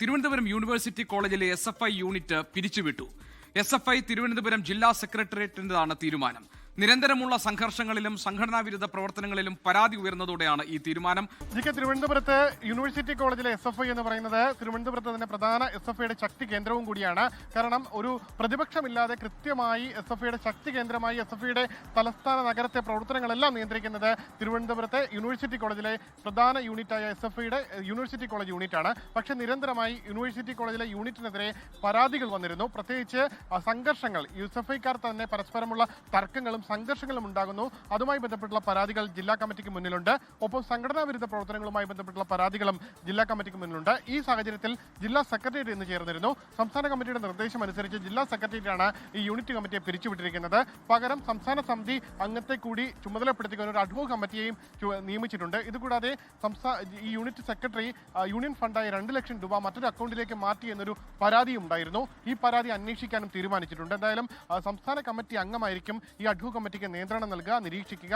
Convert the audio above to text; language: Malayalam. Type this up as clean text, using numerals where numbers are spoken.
തിരുവനന്തപുരം യൂണിവേഴ്സിറ്റി കോളേജിലെ SFI യൂണിറ്റ് പിരിച്ചുവിട്ടു. SFI തിരുവനന്തപുരം ജില്ലാ സെക്രട്ടേറിയറ്റിന്റേതാണ് തീരുമാനം. നിരന്തരമുള്ള സംഘർഷങ്ങളിലും സംഘടനാവിരുദ്ധ പ്രവർത്തനങ്ങളിലും പരാതി ഉയർന്നതോടെയാണ് ഈ തീരുമാനം. തിരുവനന്തപുരത്ത് യൂണിവേഴ്സിറ്റി കോളേജിലെ SFI എന്ന് പറയുന്നത് തിരുവനന്തപുരത്ത് തന്നെ പ്രധാന SFIയുടെ ശക്തി കേന്ദ്രവും കൂടിയാണ്. കാരണം ഒരു പ്രതിപക്ഷമില്ലാതെ കൃത്യമായി SFIയുടെ ശക്തി കേന്ദ്രമായി SFIയുടെ തലസ്ഥാന നഗരത്തെ പ്രവർത്തനങ്ങളെല്ലാം നിയന്ത്രിക്കുന്നത് തിരുവനന്തപുരത്തെ യൂണിവേഴ്സിറ്റി കോളേജിലെ പ്രധാന യൂണിറ്റായ SFIയുടെ യൂണിവേഴ്സിറ്റി കോളേജ് യൂണിറ്റാണ്. പക്ഷേ നിരന്തരമായി യൂണിവേഴ്സിറ്റി കോളേജിലെ യൂണിറ്റിനെതിരെ പരാതികൾ വന്നിരുന്നു. പ്രത്യേകിച്ച് സംഘർഷങ്ങൾ, SFIക്കാർ തന്നെ പരസ്പരമുള്ള തർക്കങ്ങളും സംഘർഷങ്ങളും ഉണ്ടാകുന്നു. അതുമായി ബന്ധപ്പെട്ടുള്ള പരാതികൾ ജില്ലാ കമ്മിറ്റിക്ക് മുന്നിലുണ്ട്. ഒപ്പം സംഘടനാ വിരുദ്ധ പ്രവർത്തനങ്ങളുമായി ബന്ധപ്പെട്ടുള്ള പരാതികളും ജില്ലാ കമ്മിറ്റിക്ക് മുന്നിലുണ്ട്. ഈ സാഹചര്യത്തിൽ ജില്ലാ സെക്രട്ടേറിയറ്റ് ഇന്ന് ചേർന്നിരുന്നു. സംസ്ഥാന കമ്മിറ്റിയുടെ നിർദ്ദേശം അനുസരിച്ച് ജില്ലാ സെക്രട്ടേറിയറ്റാണ് ഈ യൂണിറ്റ് കമ്മിറ്റിയെ പിരിച്ചുവിട്ടിരിക്കുന്നത്. പകരം സംസ്ഥാന സമിതി അംഗത്തെ കൂടി ചുമതലപ്പെടുത്തിക്കുന്ന ഒരു അഡ്ഹോക് കമ്മിറ്റിയെയും നിയമിച്ചിട്ടുണ്ട്. ഇതുകൂടാതെ ഈ യൂണിറ്റ് സെക്രട്ടറി യൂണിയൻ ഫണ്ടായി 2 ലക്ഷം രൂപ മറ്റൊരു അക്കൗണ്ടിലേക്ക് മാറ്റി എന്നൊരു പരാതിയും ഉണ്ടായിരുന്നു. ഈ പരാതി അന്വേഷിക്കാനും തീരുമാനിച്ചിട്ടുണ്ട്. എന്തായാലും സംസ്ഥാന കമ്മിറ്റി അംഗമായിരിക്കും ഈ അഡ്ഹോക് കമ്മിറ്റിക്ക് നിയന്ത്രണം നൽകുക, നിരീക്ഷിക്കുക.